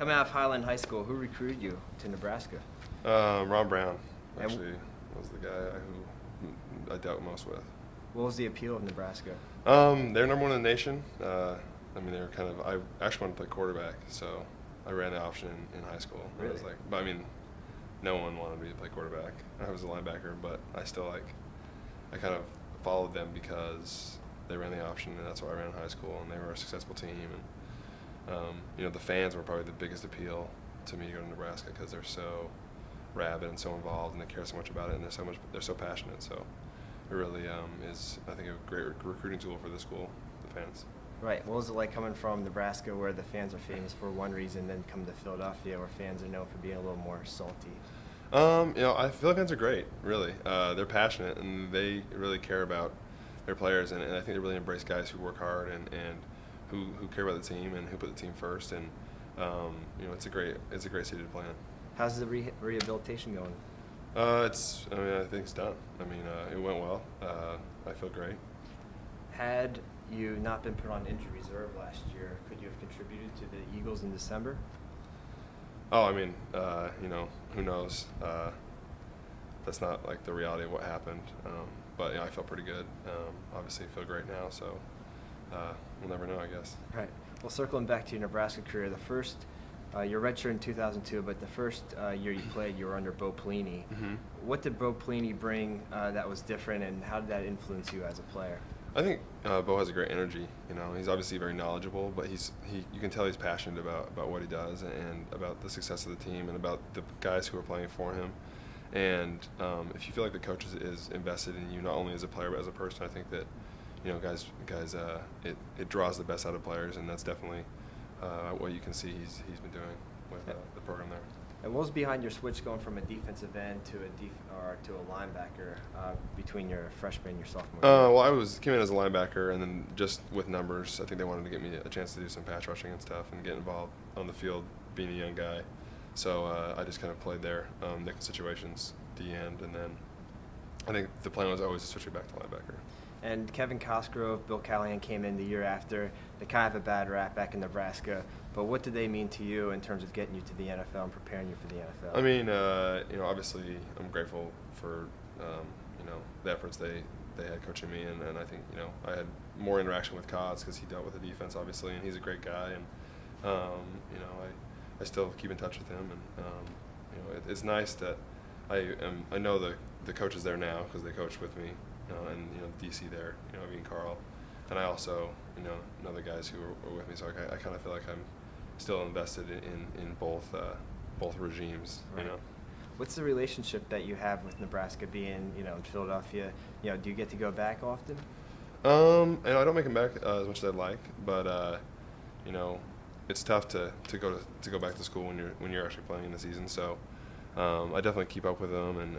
Coming out of Highland High School, who recruited you to Nebraska? Ron Brown actually was the guy who I dealt most with. What was the appeal of Nebraska? They're number one in the nation. They were I actually wanted to play quarterback, so I ran the option in high school. Really? I was no one wanted me to play quarterback. I was a linebacker, but I kind of followed them because they ran the option, and that's why I ran in high school, and they were a successful team. And the fans were probably the biggest appeal to me to go to Nebraska because they're so rabid and so involved, and they care so much about it, and they're so passionate. So it really is, I think, a great recruiting tool for the school, the fans. Right. What was it like coming from Nebraska, where the fans are famous for one reason, then come to Philadelphia, where fans are known for being a little more salty? I feel fans are great, really. They're passionate, and they really care about their players, and I think they really embrace guys who work hard and who care about the team and who put the team first. And it's a great city to play in. How's the rehabilitation going? I think it's done. It went well. I feel great. Had you not been put on injury reserve last year, could you have contributed to the Eagles in December? Who knows? That's not like the reality of what happened. But I felt pretty good. Obviously, I feel great now, so we'll never know, I guess. Right. Well, circling back to your Nebraska career, the first, your redshirt in 2002, but the first year you played, you were under Bo Pelini. Mm-hmm. What did Bo Pelini bring that was different, and how did that influence you as a player? I think Bo has a great energy. He's obviously very knowledgeable, but you can tell he's passionate about what he does and about the success of the team and about the guys who are playing for him. And if you feel like the coach is invested in you, not only as a player but as a person, I think that guys, it draws the best out of players, and that's definitely what you can see he's been doing with the program there. And what was behind your switch going from a defensive end to a linebacker between your freshman and your sophomore year? I came in as a linebacker, and then just with numbers, I think they wanted to get me a chance to do some pass rushing and stuff and get involved on the field, being a young guy. So I just kind of played there, nickel situations, D-end, and then I think the plan was always to switch me back to linebacker. And Kevin Cosgrove, Bill Callahan came in the year after. They kind of have a bad rap back in Nebraska. But what did they mean to you in terms of getting you to the NFL and preparing you for the NFL? Obviously I'm grateful for, the efforts they had coaching me. And I think, I had more interaction with Cos because he dealt with the defense, obviously, and he's a great guy. And, I still keep in touch with him. And, it's nice that I know the coaches there now because they coach with me. And DC there, being Carl, and I also know the guys who are with me. So I kind of feel like I'm still invested in both regimes. Right. What's the relationship that you have with Nebraska being in Philadelphia? Do you get to go back often? I don't make them back as much as I'd like, but it's tough to go back to school when you're actually playing in the season. So I definitely keep up with them and.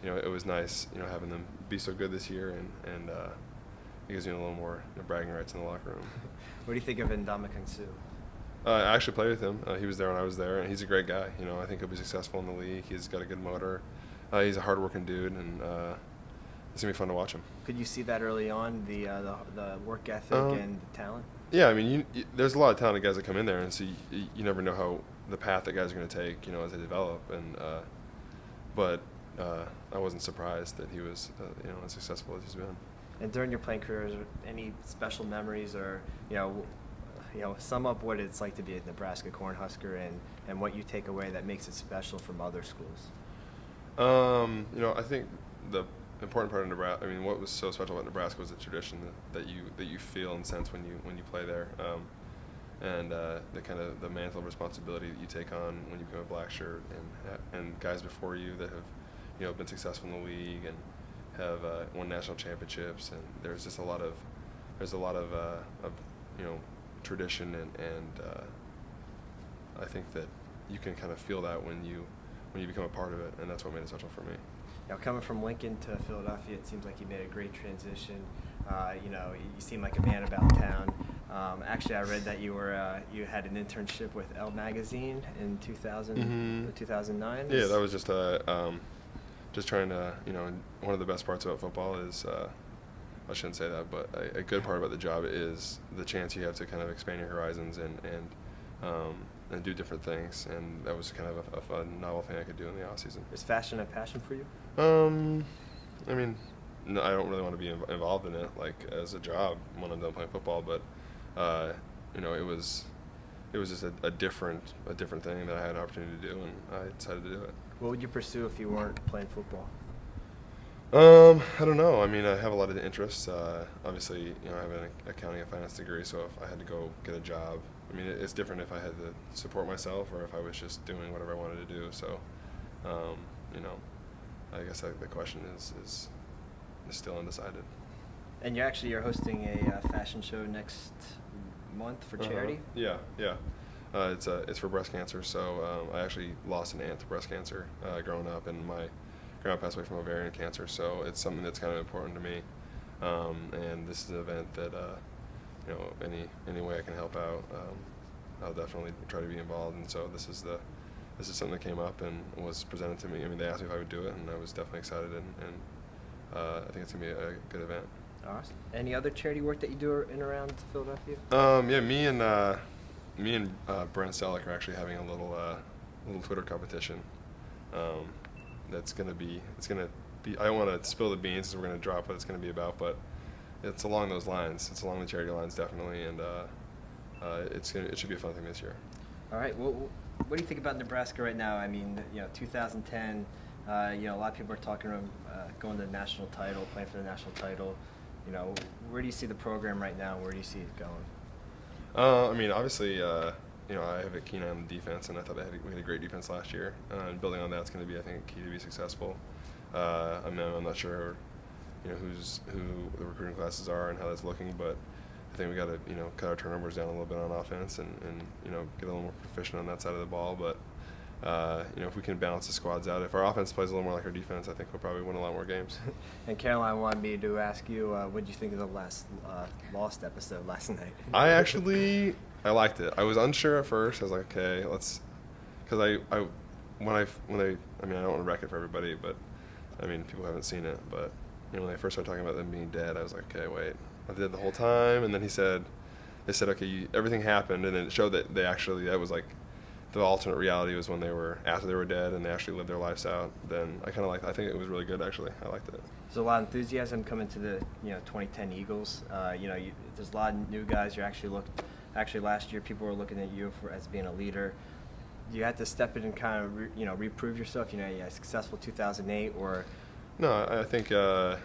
It was nice, having them be so good this year, and it gives you a little more bragging rights in the locker room. What do you think of Ndamukong Suh? I actually played with him. He was there when I was there, and he's a great guy. I think he'll be successful in the league. He's got a good motor. He's a hard-working dude, and it's gonna be fun to watch him. Could you see that early on, the work ethic and the talent? Yeah, there's a lot of talented guys that come in there, and so you never know how the path that guys are going to take, as they develop. And but I wasn't surprised that he was, as successful as he's been. And during your playing career, is there any special memories, or sum up what it's like to be a Nebraska Cornhusker and what you take away that makes it special from other schools? I think the important part of Nebraska, what was so special about Nebraska was the tradition that you feel and sense when you play there, and the kind of the mantle of responsibility that you take on when you become a black shirt, and guys before you that have been successful in the league and have won national championships, and there's just a lot of tradition, and I think that you can kind of feel that when you become a part of it, and that's what made it special for me. Coming from Lincoln to Philadelphia, it seems like you made a great transition. You seem like a man about town. Actually, I read that you had an internship with Elle magazine in 2009. Yeah, that was just trying to, one of the best parts about football is, I shouldn't say that, but a good part about the job is the chance you have to kind of expand your horizons and and do different things. And that was kind of a fun, novel thing I could do in the off season. Is fashion a passion for you? I mean, no, I don't really want to be involved in it like as a job when I'm done playing football, but it was just a different thing that I had an opportunity to do, and I decided to do it. What would you pursue if you weren't playing football? I don't know. I mean, I have a lot of interests. Obviously, I have an accounting and finance degree, so if I had to go get a job, I mean, it's different if I had to support myself or if I was just doing whatever I wanted to do. So, I guess the question is still undecided. And you're hosting a fashion show next month for charity? Yeah. It's for breast cancer. So I actually lost an aunt to breast cancer growing up, and my grandma passed away from ovarian cancer. So it's something that's kind of important to me. And this is an event that any way I can help out, I'll definitely try to be involved. And so this is something that came up and was presented to me. I mean, they asked me if I would do it, and I was definitely excited. And I think it's gonna be a good event. Awesome. Any other charity work that you do in around Philadelphia? Yeah, me and Brent Selleck are actually having a little Twitter competition. It's gonna be. I don't want to spill the beans, so we're gonna drop what it's gonna be about, but it's along those lines. It's along the charity lines, definitely, and it should be a fun thing this year. All right. Well, what do you think about Nebraska right now? I mean, 2010. A lot of people are talking about going to the national title, playing for the national title. Where do you see the program right now? Where do you see it going? I mean, obviously, I have a keen eye on the defense, and I thought we had a great defense last year. And building on that's going to be, I think, key to be successful. I'm not sure, who the recruiting classes are and how that's looking, but I think we got to, cut our turnovers down a little bit on offense and get a little more proficient on that side of the ball. But if we can balance the squads out, if our offense plays a little more like our defense, I think we'll probably win a lot more games. And Caroline wanted me to ask you, what did you think of the last Lost episode last night? I liked it. I was unsure at first. I was like, okay, because I don't want to wreck it for everybody, but I mean, people haven't seen it. But when they first started talking about them being dead, I was like, okay, wait, I did the whole time. And then they said, okay, everything happened, and then it showed that that was like. The alternate reality was when after they were dead and they actually lived their lives out. Then I think it was really good, actually. I liked it. There's a lot of enthusiasm coming to the 2010 Eagles. There's a lot of new guys. Actually last year people were looking at you as being a leader. You had to step in and kind of reprove yourself. You had a successful 2008 or. No, I think you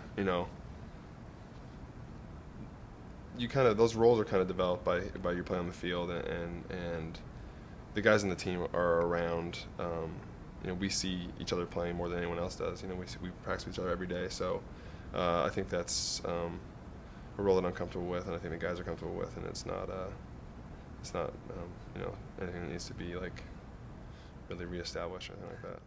kind of those roles are kind of developed by your play on the field and the guys in the team are around. We see each other playing more than anyone else does. We practice with each other every day. So I think that's a role that I'm comfortable with, and I think the guys are comfortable with, and it's not anything that needs to be like really reestablished or anything like that.